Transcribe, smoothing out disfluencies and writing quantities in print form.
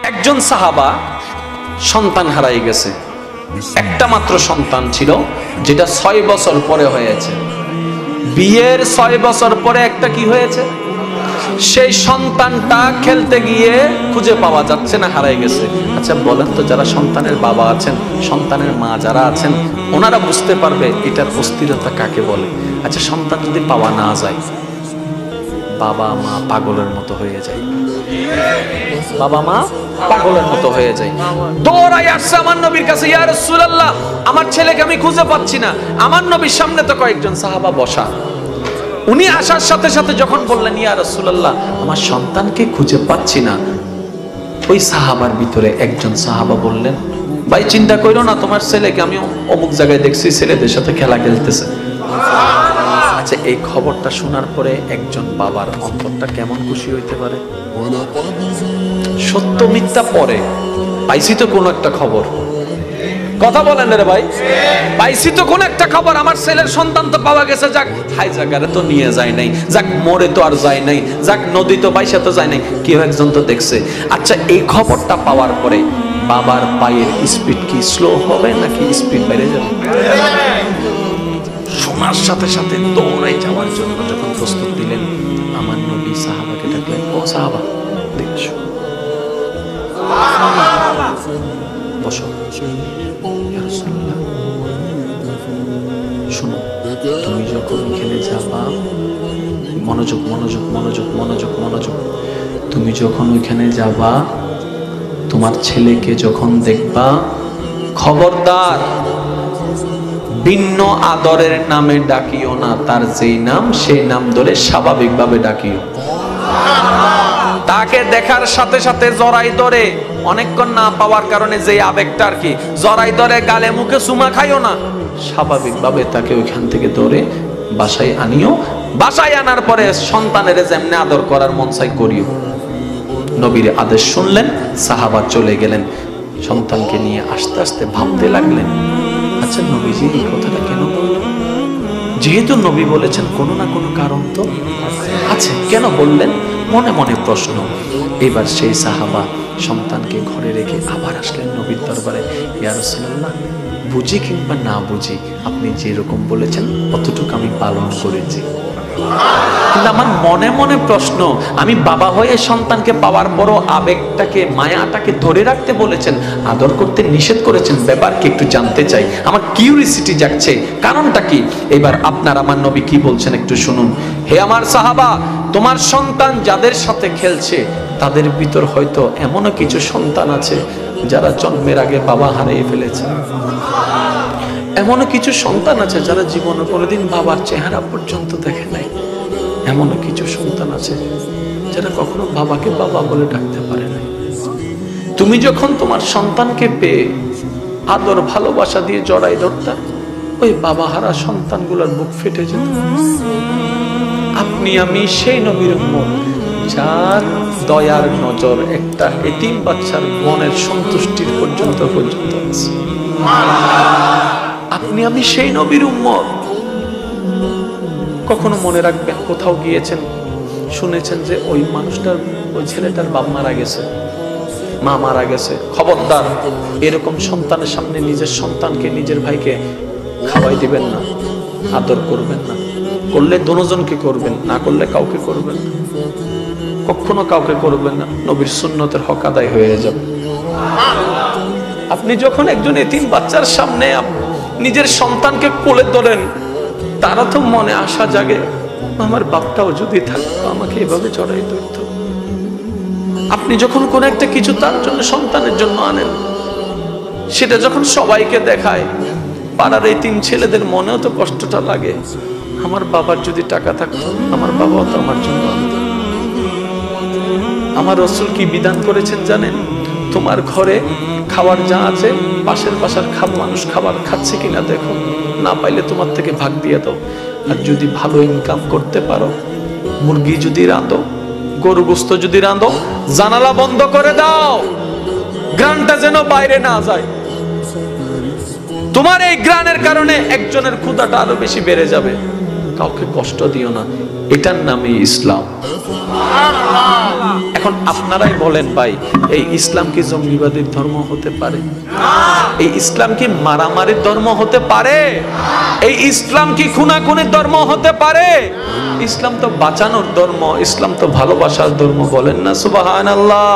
একজন সাহাবা সন্তান হারাই গেছে, একটা মাত্র সন্তান ছিল, যেটা 6 বছর পরে হয়েছে। বিয়ের 6 বছর পরে একটা কি হয়েছে, সেই সন্তানটা খেলতে গিয়ে খুঁজে পাওয়া যাচ্ছে না, হারাই গেছে। আচ্ছা বলেন তো, যারা সন্তানের বাবা আছেন, সন্তানের মা যারা আছেন, ওনারা বুঝতে পারবে এটার অস্থিরতা কাকে বলে। আচ্ছা সন্তান যদি পাওয়া না যায়, বাবা মা পাগলের মতো হয়ে যায়, বাবা মা পাগলের মতো হয়ে যায়। দৌড়াই আসছে আমার নবীর কাছে, ইয়া রাসূলুল্লাহ আমার ছেলেকে আমি খুঁজে পাচ্ছি না। আমার নবীর সামনে তো কয়েকজন সাহাবা বসা। উনি আসার সাথে সাথে যখন বললেন ইয়া রাসূলুল্লাহ আমার সন্তানকে খুঁজে পাচ্ছি না, ওই সাহাবার ভিতরে একজন সাহাবা বললেন, ভাই চিন্তা কইরো না, তোমার ছেলেকে আমি অমুক জায়গায় দেখছি ছেলেদের সাথে খেলা খেলতেছে। আচ্ছা এই খবরটা শোনার পরে একজন বাবার অন্তরটা কেমন খুশি হইতে পারে। সত্য মিথ্যা পরে, পাইছি তো কোন একটা খবর, কথা বলেন রে ভাই, পাইছি তো কোন একটা খবর, আমার ছেলের সন্তান তো পাওয়া গেছে, যাক হাই জায়গারে তো নিয়ে যায় নাই, যাক মরে তো আর যায় নাই, যাক নদী তো পাইসা তো যায় নাই, কেউ একজন তো দেখছে। আচ্ছা এই খবরটা পাওয়ার পরে বাবার পায়ের স্পিড কি স্লো হবে নাকি স্পিড বেড়ে যাবে? শোনার সাথে সাথে দৌড়াই যাওয়ার জন্য যখন প্রস্তুত দিলেন, আমার নবী সাহাবাকে ডাকলেন, ও সাহাবা দেখছো, বসো, শোনো, তুমি যখন এখানে যাবা, মনোযোগ মনোযোগ মনোযোগ মনোযোগ মনোযোগ, তুমি যখন ওইখানে যাবা, তোমার ছেলেকে যখন দেখবা, খবরদার ভিন্ন আদরের নামে ডাকিও না, তার যেই নাম সেই নাম ধরে স্বাভাবিকভাবে ডাকিও। তাকে দেখার সাথে সাথে জড়াই ধরে, অনেকক্ষণ না পাওয়ার কারণে যে আবেগটা আর কি, জড়াই ধরে গালে মুখে চুমা খাইও না, স্বাভাবিকভাবে তাকে ওইখান থেকে ধরে বাসায় আনিও। বাসায় আনার পরে সন্তানের যেমনি আদর করার মন চাই করিও। নবীর আদেশ শুনলেন, সাহাবা চলে গেলেন, সন্তানকে নিয়ে আস্তে আস্তে ভাবতে লাগলেন, আচ্ছা নবীজি এই কথাটা কেন বললেন? যেহেতু নবী বলেছেন কোনো না কোনো কারণ তো আছে, কেন বললেন? মনে মনে প্রশ্ন। এবার সেই সাহাবা সন্তানকে ঘরে রেখে আবার আসলেন নবীর দরবারে, ইয়া রাসূলুল্লাহ বুঝি কিংবা না বুঝি আপনি যেরকম বলেছেন অতটুকু আমি পালন করেছি, কিন্তু আমার মনে মনে প্রশ্ন, আমি বাবা হয়ে সন্তানকে পাওয়ার পরও আবেগটাকে মায়াটাকে ধরে রাখতে বলেছেন, আদর করতে নিষেধ করেছেন, ব্যাপারকে একটু জানতে চাই, আমার কিউরিসিটি জাগছে, কারণটা কি? এবার আপনার আমার নবী কি বলছেন একটু শুনুন। হে আমার সাহাবা, তোমার সন্তান যাদের সাথে খেলছে তাদের ভিতর হয়তো এমনও কিছু সন্তান আছে যারা জন্মের আগে বাবা হারিয়ে ফেলেছে, এমনও কিছু সন্তান আছে যারা জীবনে কোনোদিন বাবার চেহারা পর্যন্ত দেখে নাই, এমনও কিছু সন্তান আছে যারা কখনো বাবাকে বাবা বলে ডাকতে পারে নাই। তুমি যখন তোমার সন্তানকে পেয়ে আদর ভালোবাসা দিয়ে জড়াই ধরতা, ওই বাবা হারা সন্তানগুলোর বুক ফেটে যেত। আপনি আমি সেই নবীর উম্মত যার দয়ার নজর একটা এতিম বাচ্চার মনের সন্তুষ্টির পর্যন্ত আছে। আপনি আমি সেই নবীর উম্মত। কখনো মনে রাখবেন, কোথাও গিয়েছেন, শুনেছেন যে ওই মানুষটার, ওই ছেলেটার বাপ মারা গেছে, মা মারা গেছে, খবরদার এরকম সন্তানের সামনে নিজের সন্তানকে, নিজের ভাইকে খাওয়াই দিবেন না, আদর করবেন না। করলে দুজনকে করবেন, না করলে কাউকে করবেন না, কখনো কাউকে করবেন না, নবীর সুন্নতের হক আদায় হয়ে যাবে। আপনি যখন একজন এতিম বাচ্চার সামনে নিজের সন্তানকে কোলে ধরেন, তারা তো মনে আশা জাগে, আমার বাপটাও যদি থাকতো আমাকে এভাবে জড়াই ধরতো। আপনি যখন কোন একটা কিছু তার জন্য, সন্তানের জন্য আনেন, সেটা যখন সবাইকে দেখায়, পাড়ার এই 3 ছেলেদের মনেও তো কষ্টটা লাগে, আমার বাবার যদি টাকা থাকতো, আমার বাবাও তো আমার জন্য আনতো। আমার রাসূল কি বিধান করেছেন জানেন? তোমার ঘরে খাবার যা আছে, পাশের বাসার মানুষ খাবার খাচ্ছে কিনা দেখো, না পাইলে তোমার থেকে ভাগ দিয়ে দাও। আর যদি ভালো ইনকাম করতে পারো, মুরগি যদি রাঁধো, গরু গোশত যদি রাঁধো, জানালা বন্ধ করে দাও, গ্রানটা যেন বাইরে না যায়। তোমার এই গ্রানের কারণে একজনের ক্ষুধাটা আরো বেশি বেড়ে যাবে। কাউকে কষ্ট দিও না, এটার নামই ইসলাম। এখন আপনারাই বলেন ভাই, এই ইসলাম কি জঙ্গিবাদীর ধর্ম হতে পারে? এই ইসলাম কি মারামারির ধর্ম হতে পারে? এই ইসলাম কি খুনাখুনির ধর্ম হতে পারে? ইসলাম তো বাঁচানোর ধর্ম, ইসলাম তো ভালোবাসার ধর্ম, বলেন না সুবহানাল্লাহ।